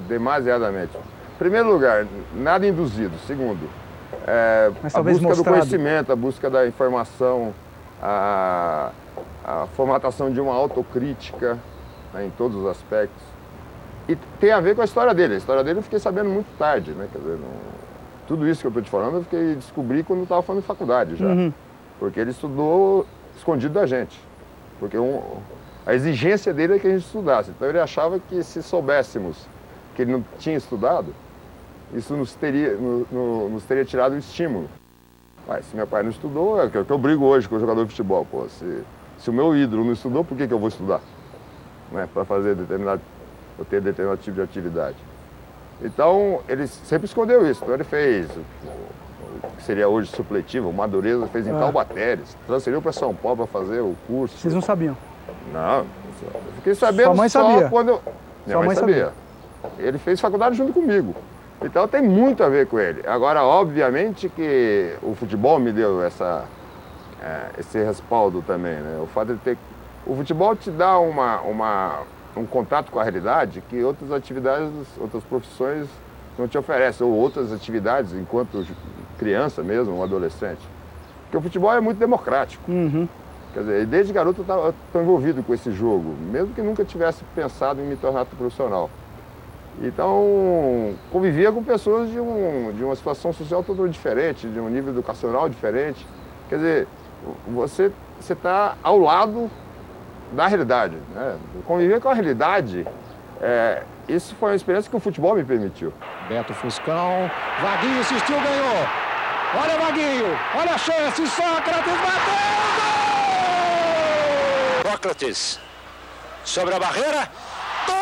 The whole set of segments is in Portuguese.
demasiadamente. Em primeiro lugar, nada induzido. Segundo, a busca do conhecimento, a busca da informação, a formatação de uma autocrítica, né, em todos os aspectos. E tem a ver com a história dele. A história dele eu fiquei sabendo muito tarde, né? Quer dizer, tudo isso que eu estou te falando eu descobri quando eu estava falando de faculdade já. Porque ele estudou escondido da gente. Porque a exigência dele é que a gente estudasse. Então ele achava que se soubéssemos que ele não tinha estudado, isso nos teria tirado o estímulo. Mas se meu pai não estudou, é o que eu brigo hoje com o jogador de futebol. Pô, se o meu ídolo não estudou, por que eu vou estudar? Né? Para fazer eu ter determinado tipo de atividade. Então, ele sempre escondeu isso. Então ele fez o que seria hoje supletivo, o Madureza, fez em Taubaté, transferiu para São Paulo para fazer o curso. Vocês não sabiam? Não, eu fiquei sabendo Sua mãe só sabia. quando minha mãe sabia. Ele fez faculdade junto comigo. Então tem muito a ver com ele. Agora, obviamente que o futebol me deu esse respaldo também, né? O fato de ter... O futebol te dá um contato com a realidade que outras atividades, outras profissões não te oferecem, ou outras atividades enquanto criança mesmo, um adolescente. Porque o futebol é muito democrático. Quer dizer, desde garoto eu estou envolvido com esse jogo, mesmo que nunca tivesse pensado em me tornar profissional. Então, convivia com pessoas de uma situação social totalmente diferente, de um nível educacional diferente. Quer dizer, você está ao lado da realidade, né? Conviver com a realidade, isso foi uma experiência que o futebol me permitiu. Beto Fuscão, Vaguinho insistiu, ganhou. Olha o Vaguinho, olha a chance, Sócrates bateu, gol! Sócrates, sobre a barreira, gol!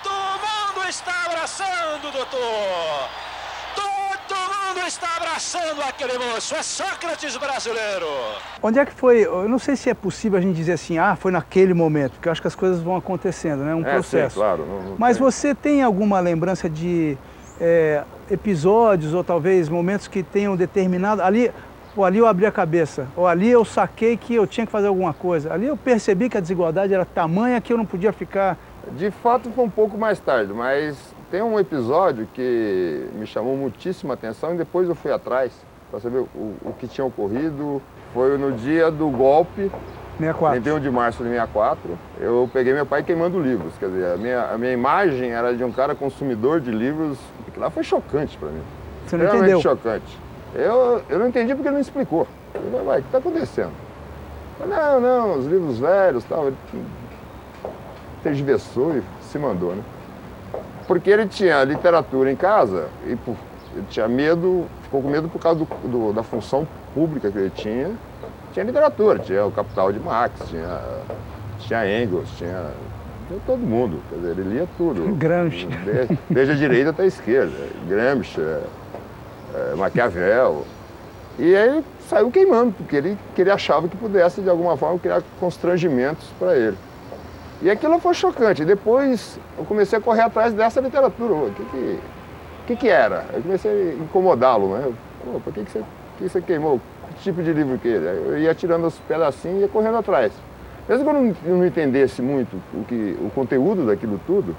Todo mundo está abraçando, doutor! Está abraçando aquele moço, é Sócrates brasileiro. Onde é que foi? Eu não sei se é possível a gente dizer assim, foi naquele momento, porque eu acho que as coisas vão acontecendo, né? Um processo. Sim, claro. Mas você tem alguma lembrança de episódios ou talvez momentos que tenham determinado... Ali eu abri a cabeça, ou ali eu saquei que eu tinha que fazer alguma coisa. Ali eu percebi que a desigualdade era tamanha que eu não podia ficar... De fato foi um pouco mais tarde, mas... Tem um episódio que me chamou muitíssima atenção e depois eu fui atrás para saber o que tinha ocorrido. Foi no dia do golpe, 64. 31 de março de 64. Eu peguei meu pai queimando livros. Quer dizer, a minha imagem era de um cara consumidor de livros. Aquilo lá foi chocante para mim. Você não entendeu? Chocante. Eu não entendi porque ele não explicou. Eu falei, vai, o que está acontecendo? Eu falei, não, os livros velhos e tal. Ele tergiversou e se mandou, né? Porque ele tinha literatura em casa e ele tinha medo, ficou com medo por causa da função pública que ele tinha. Tinha literatura, tinha o Capital de Marx, tinha Engels, tinha todo mundo. Quer dizer, ele lia tudo. Gramsci. Desde a direita até a esquerda. Gramsci, Maquiavel. E aí ele saiu queimando, porque ele achava que pudesse, de alguma forma, criar constrangimentos para ele. E aquilo foi chocante. Depois eu comecei a correr atrás dessa literatura. O que era? Eu comecei a incomodá-lo, né? Por que você queimou? Que tipo de livro que é? Eu ia tirando os pedacinhos e ia correndo atrás. Mesmo que eu não entendesse muito o conteúdo daquilo tudo,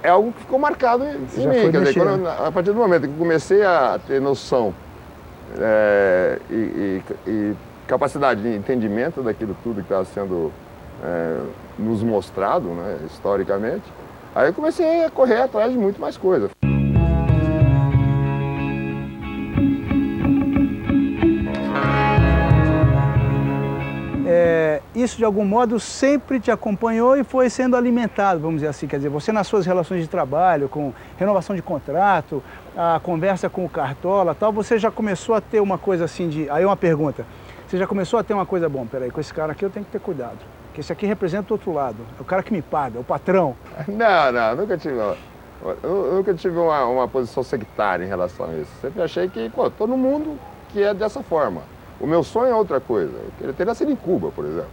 é algo que ficou marcado em mim. Quer dizer, a partir do momento que eu comecei a ter noção e capacidade de entendimento daquilo tudo que estava sendo nos mostrado, né, historicamente, aí eu comecei a correr atrás de muito mais coisa. Isso, de algum modo, sempre te acompanhou e foi sendo alimentado, vamos dizer assim. Quer dizer, você nas suas relações de trabalho, com renovação de contrato, a conversa com o Cartola, tal, você já começou a ter uma coisa assim de... Aí uma pergunta, você já começou a ter uma coisa, bom, peraí, com esse cara aqui eu tenho que ter cuidado. Porque esse aqui representa o outro lado, é o cara que me paga, o patrão. Não, nunca tive... Eu nunca tive uma posição sectária em relação a isso. Sempre achei que, todo mundo que é dessa forma. O meu sonho é outra coisa. Eu queria ter nascido em Cuba, por exemplo.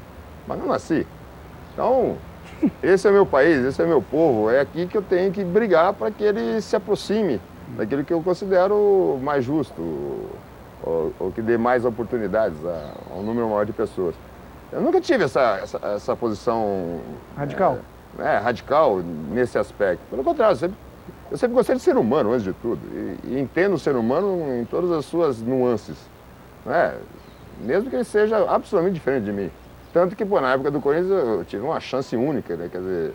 Mas não nasci. Então, esse é o meu país, esse é o meu povo. É aqui que eu tenho que brigar para que ele se aproxime daquilo que eu considero mais justo. ou que dê mais oportunidades a um número maior de pessoas. Eu nunca tive essa posição radical. Radical nesse aspecto. Pelo contrário, eu sempre gostei de ser humano, antes de tudo. E entendo o ser humano em todas as suas nuances. Né? Mesmo que ele seja absolutamente diferente de mim. Tanto que, na época do Corinthians, eu tive uma chance única, né? Quer dizer,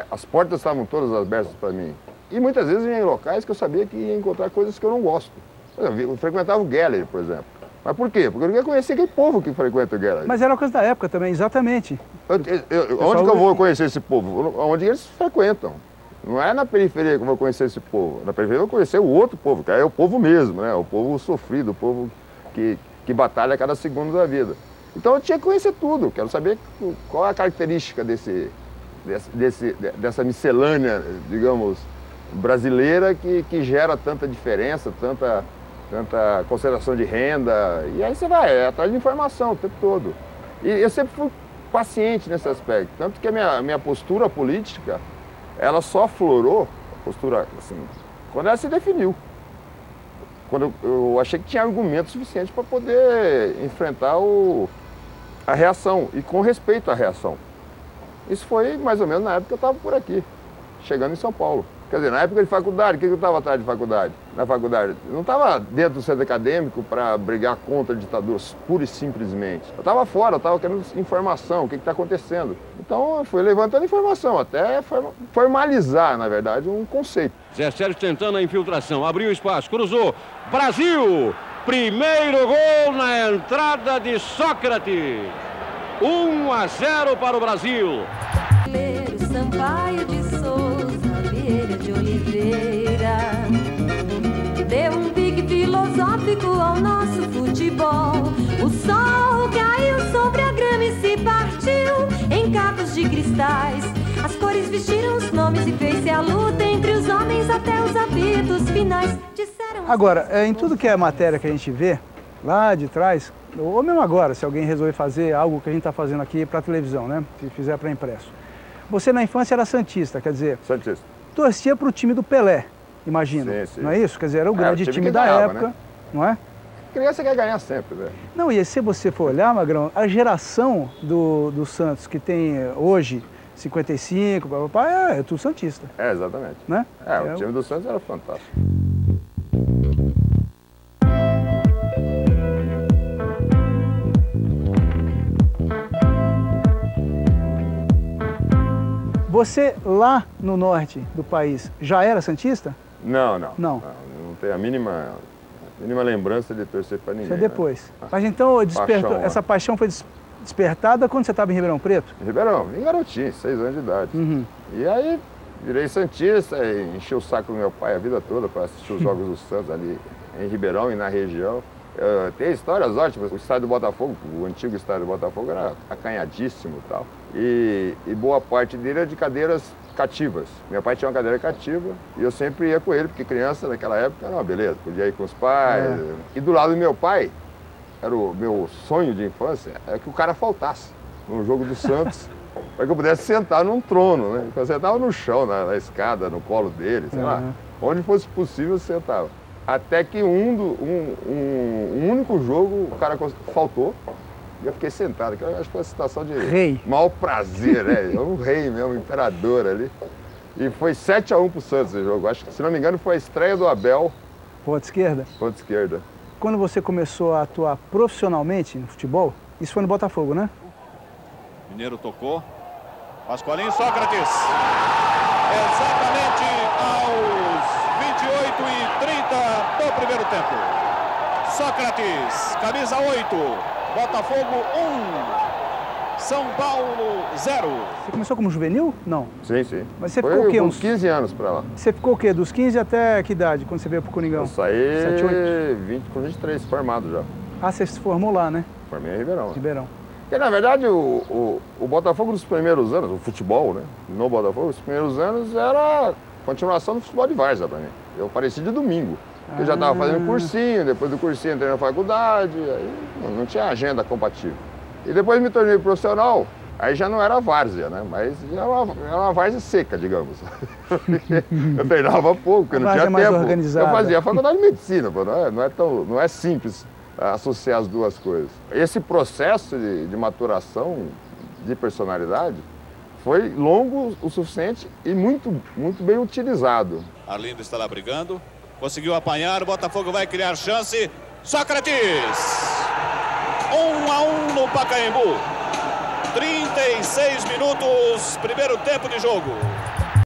as portas estavam todas abertas para mim. E muitas vezes em locais que eu sabia que ia encontrar coisas que eu não gosto. Por exemplo, eu frequentava o Gallery, por exemplo. Mas por quê? Porque eu queria conhecer aquele povo que frequenta o Gallery. Mas era uma coisa da época também, exatamente. Onde que eu vou conhecer esse povo? Onde eles frequentam. Não é na periferia que eu vou conhecer esse povo. Na periferia eu vou conhecer o outro povo, que é o povo mesmo, né? O povo sofrido, o povo que batalha a cada segundo da vida. Então eu tinha que conhecer tudo. Quero saber qual é a característica dessa miscelânea, digamos, brasileira que gera tanta diferença, tanta concentração de renda. E aí você vai atrás de informação o tempo todo. E eu sempre fui paciente nesse aspecto. Tanto que a minha postura política, ela só aflorou, postura assim, quando ela se definiu. Quando eu achei que tinha argumento suficiente para poder enfrentar a reação, e com respeito à reação. Isso foi mais ou menos na época que eu estava por aqui, chegando em São Paulo. Quer dizer, na época de faculdade, o que eu estava atrás de faculdade? Na faculdade, eu não estava dentro do centro acadêmico para brigar contra a ditadura, pura e simplesmente. Eu estava fora, eu estava querendo informação, o que está acontecendo. Então eu fui levantando informação, até formalizar, na verdade, um conceito. Zé Sérgio tentando a infiltração, abriu espaço, cruzou, Brasil! Primeiro gol na entrada de Sócrates. 1-0 para o Brasil. Sampaio de Souza, Vieira de Oliveira, deu um pique filosófico ao nosso futebol. O sol caiu sobre a grama e se partiu em cacos de cristais. As cores vestiram os nomes e fez-se a luta entre os homens até os apitos finais. Agora, em tudo que é matéria que a gente vê, lá de trás, ou mesmo agora, se alguém resolver fazer algo que a gente está fazendo aqui para televisão, né? Se fizer para impresso. Você na infância era santista, quer dizer, santista. Torcia para o time do Pelé, imagino. Sim, sim. Não é isso? Quer dizer, era o grande time da ganhava, época, né? não é? Criança quer ganhar sempre, velho. Não, e se você for olhar, Magrão, a geração do Santos que tem hoje 55, papai, é tudo santista. É, exatamente. Né? O time do Santos era fantástico. Você lá no norte do país já era santista? Não. Não. Não tenho a mínima lembrança de torcer para ninguém. Isso é depois. Né? Mas então essa paixão foi despertada quando você estava em Ribeirão Preto? Em Ribeirão, em garotinho, 6 anos de idade. Uhum. E aí virei santista, enchi o saco do meu pai a vida toda para assistir os jogos do Santos ali em Ribeirão e na região. Tem histórias ótimas. O estádio do Botafogo, o antigo estádio do Botafogo, era acanhadíssimo e tal. E boa parte dele era de cadeiras cativas. Meu pai tinha uma cadeira cativa e eu sempre ia com ele, porque criança naquela época era uma beleza, podia ir com os pais. E do lado do meu pai, era o meu sonho de infância, é que o cara faltasse no jogo do Santos, para que eu pudesse sentar num trono, né? Eu sentava no chão, na escada, no colo dele, sei lá. Onde fosse possível, eu sentava. Até que um único jogo, o cara faltou. E eu fiquei sentado, que eu acho que foi uma situação de rei. Mau prazer, né? Um rei mesmo, um imperador ali. E foi 7-1 pro Santos esse jogo. Acho que, se não me engano, foi a estreia do Abel. Ponta esquerda? Ponta esquerda. Quando você começou a atuar profissionalmente no futebol, isso foi no Botafogo, né? Mineiro tocou. Pascoalinho, Sócrates. Exatamente aos 28:30 do primeiro tempo. Sócrates, camisa 8. Botafogo 1, São Paulo 0. Você começou como juvenil? Não. Sim, sim. Mas você ficou o quê? Uns 15 anos pra lá. Você ficou o quê? Dos 15 até que idade, quando você veio pro Coringão? Eu saí com 23, formado já. Ah, você se formou lá, né? Formei em Ribeirão. Ribeirão. Porque, na verdade, o Botafogo dos primeiros anos, o futebol, né? No Botafogo, os primeiros anos era continuação do futebol de várzea pra mim. Eu apareci de domingo. Eu já estava fazendo cursinho, depois do cursinho entrei na faculdade, aí não tinha agenda compatível. E depois me tornei profissional Aí já não era várzea, né? Mas era uma várzea seca, digamos. Eu treinava pouco, eu não tinha tempo. Organizada. Eu fazia a faculdade de medicina, pô, não é simples associar as duas coisas. Esse processo de maturação de personalidade foi longo o suficiente e muito bem utilizado. Arlindo está lá brigando, conseguiu apanhar, o Botafogo vai criar chance. Sócrates! 1-1 no Pacaembu. 36 minutos, primeiro tempo de jogo.